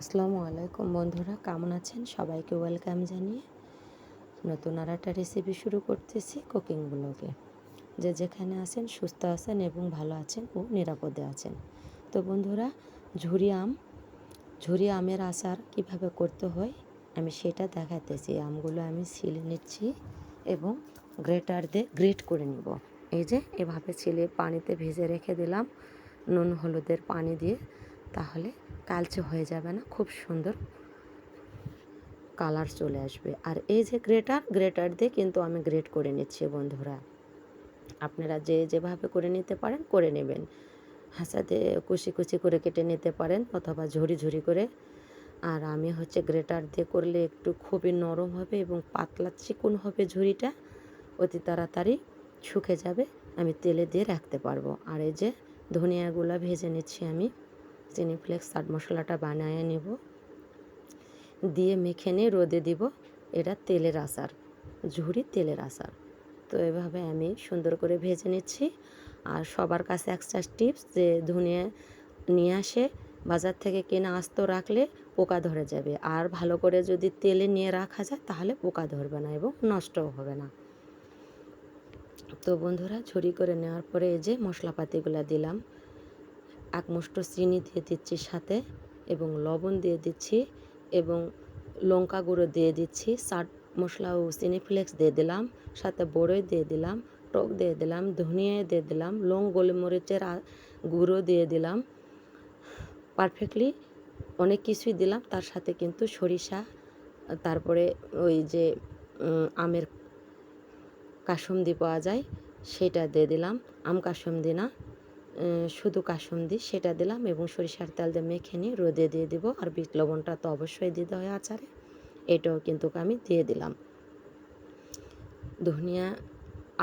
আসসালামু আলাইকুম বন্ধুরা, কেমন আছেন? সবাইকে ওয়েলকাম জানিয়ে নতুন আর একটা রেসিপি শুরু করতেছি কুকিং ব্লগে। যে যেখানে আছেন সুস্থ আছেন এবং ভালো আছেন ও নিরাপদে আছেন। তো বন্ধুরা, ঝুরি আমের আচার কিভাবে করতে হয় আমি সেটা দেখাতেছি। আমগুলো আমি ছিলে নিচ্ছি এবং গ্রেটার দিয়ে গ্রেট করে নিব। এই যে এভাবে ছিলে পানিতে ভেজে রেখে দিলাম নুন হলুদের পানি দিয়ে, তাহলে কালচে হয়ে যাবে না, খুব সুন্দর কালার চলে আসবে। আর এই যে গ্রেটার দিয়ে কিন্তু আমি গ্রেট করে নিচ্ছি বন্ধুরা। আপনারা যে যেভাবে করে নিতে পারেন করে নেবেন। হাঁচাতে কুচি কুচি করে কেটে নিতে পারেন অথবা ঝুরি ঝুরি করে। আর আমি গ্রেটার দিয়ে করলে একটু খুবই নরম হবে এবং পাতলা চিকন হবে ঝুরিটা, অতি তাড়াতাড়ি শুকে যাবে, আমি তেলে দিয়ে রাখতে পারবো। আর এই যে ধনিয়াগুলো ভেজে নিচ্ছি আমি, চিনি ফ্লেক্স চাট মশলাটা বানিয়ে নেব, দিয়ে মেখে নিয়ে রোদে দিব। এটা তেলের আচার, ঝুরি তেলের আচার। তো এভাবে আমি সুন্দর করে ভেজে নিচ্ছি। আর সবার কাছে একটা টিপস, যে ধনিয়া নিয়ে আসে বাজার থেকে কেনা আস্ত রাখলে পোকা ধরে যাবে, আর ভালো করে যদি তেলে নিয়ে রাখা যায় তাহলে পোকা ধরবে না এবং নষ্টও হবে না। তো বন্ধুরা, ঝুরি করে নেওয়ার পরে এই যে মশলাপাতিগুলো দিলাম, এক মুঠো চিনি দিয়ে দিচ্ছি সাথে, এবং লবণ দিয়ে দিচ্ছি, এবং লঙ্কা গুঁড়ো দিয়ে দিচ্ছি, চাট মশলা ও চিনি ফ্লেক্স দিয়ে দিলাম, সাথে বড়ই দিয়ে দিলাম, টক দিয়ে দিলাম, ধনিয়া দিয়ে দিলাম, গোলমরিচের গুঁড়ো দিয়ে দিলাম। পারফেক্টলি অনেক কিছুই দিলাম, তার সাথে কিন্তু সরিষা, তারপরে ওই যে আমের কাসুন্দি পাওয়া যায় সেটা দিয়ে দিলাম, আম কাসুন্দি না, শুধু কাসুন্দি, সেটা দিলাম, এবং সরিষার তেল দিয়ে মেখে নিয়ে রোদে দিয়ে দিব। আর বিট লবণটা তো অবশ্যই দিতে হয় আচারে, এটাও কিন্তু আমি দিয়ে দিলাম। ধনিয়া,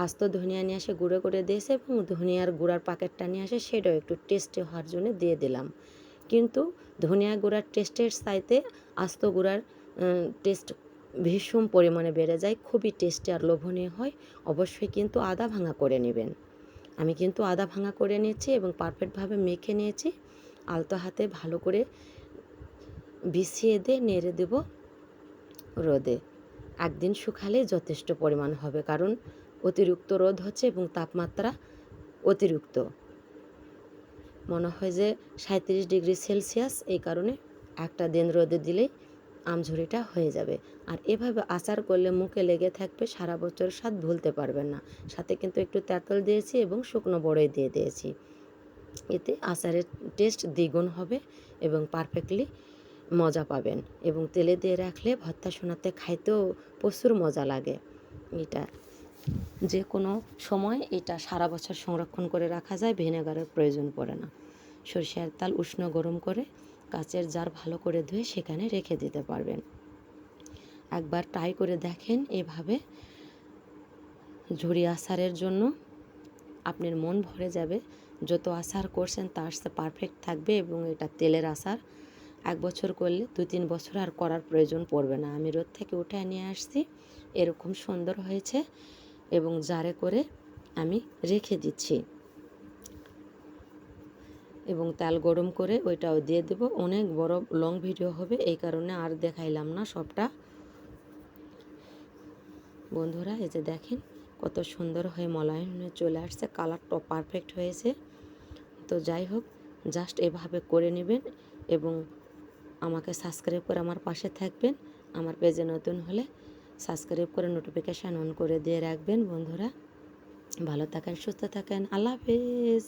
আস্ত ধনিয়া নিয়ে এসে গুঁড়ো করে দিয়েছে, এবং ধনিয়ার গুঁড়ার প্যাকেটটা নিয়ে আসে, সেটাও একটু টেস্টি হওয়ার জন্য দিয়ে দিলাম। কিন্তু ধনিয়া গুঁড়ার টেস্টের চাইতে আস্ত গুঁড়ার টেস্ট ভীষণ পরিমাণে বেড়ে যায়, খুবই টেস্টি আর লোভনীয় হয়। অবশ্যই কিন্তু আদা ভাঙা করে নেবেন। আমি কিন্তু আদা ভাঙা করে নিয়েছি এবং পারফেক্টভাবে মেখে নিয়েছি। আলতো হাতে ভালো করে বিছিয়ে দিয়ে নেড়ে দেব রোদে। একদিন শুকালেই যথেষ্ট পরিমাণ হবে, কারণ অতিরিক্ত রোদ হচ্ছে এবং তাপমাত্রা অতিরিক্ত, মনে হয় যে 37°C, এই কারণে একটা দিন রোদে দিলেই আমঝুরিটা হয়ে যাবে। আর এভাবে আচার করলে মুখে লেগে থাকবে, সারা বছর স্বাদ ভুলতে পারবেন না। সাথে কিন্তু একটু তেঁতুল দিয়েছি এবং শুকনো বড়ই দিয়ে দিয়েছি, এতে আচারের টেস্ট দ্বিগুণ হবে এবং পারফেক্টলি মজা পাবেন। এবং তেলে দিয়ে রাখলে ভর্তা শোনাতে খাইতেও প্রচুর মজা লাগে। এটা যে কোনো সময় এটা সারা বছর সংরক্ষণ করে রাখা যায়, ভিনেগারের প্রয়োজন পড়ে না। সরিষার তেল উষ্ণ গরম করে কাচের জার ভালো করে ধুয়ে সেখানে রেখে দিতে পারবেন। একবার ট্রাই করে দেখেন এভাবে ঝুরি আচারের জন্য, আপনার মন ভরে যাবে। যত আচার করছেন তার সাথে পারফেক্ট থাকবে, এবং এটা তেলের আচার 1 বছর করলে 2-3 বছর আর করার প্রয়োজন পড়বে না। আমি রোদ থেকে উঠে নিয়ে আসছি, এরকম সুন্দর হয়েছে, এবং জারে করে আমি রেখে দিচ্ছি, এবং তেল গরম করে ওইটাও দিয়ে দেব। অনেক বড় লং ভিডিও হবে, এই কারণে আর দেখাইলাম না সবটা। বন্ধুরা, এই যে দেখেন কত সুন্দর হয়ে মলায়ন হয়ে চলে আসছে, কালারটা পারফেক্ট হয়েছে। তো যাই হোক, জাস্ট এভাবে করে নেবেন এবং আমাকে সাবস্ক্রাইব করে আমার পাশে থাকবেন। আমার পেজে নতুন হলে সাবস্ক্রাইব করে নোটিফিকেশান অন করে দিয়ে রাখবেন। বন্ধুরা, ভালো থাকেন, সুস্থ থাকেন, আল্লাহ হাফেজ।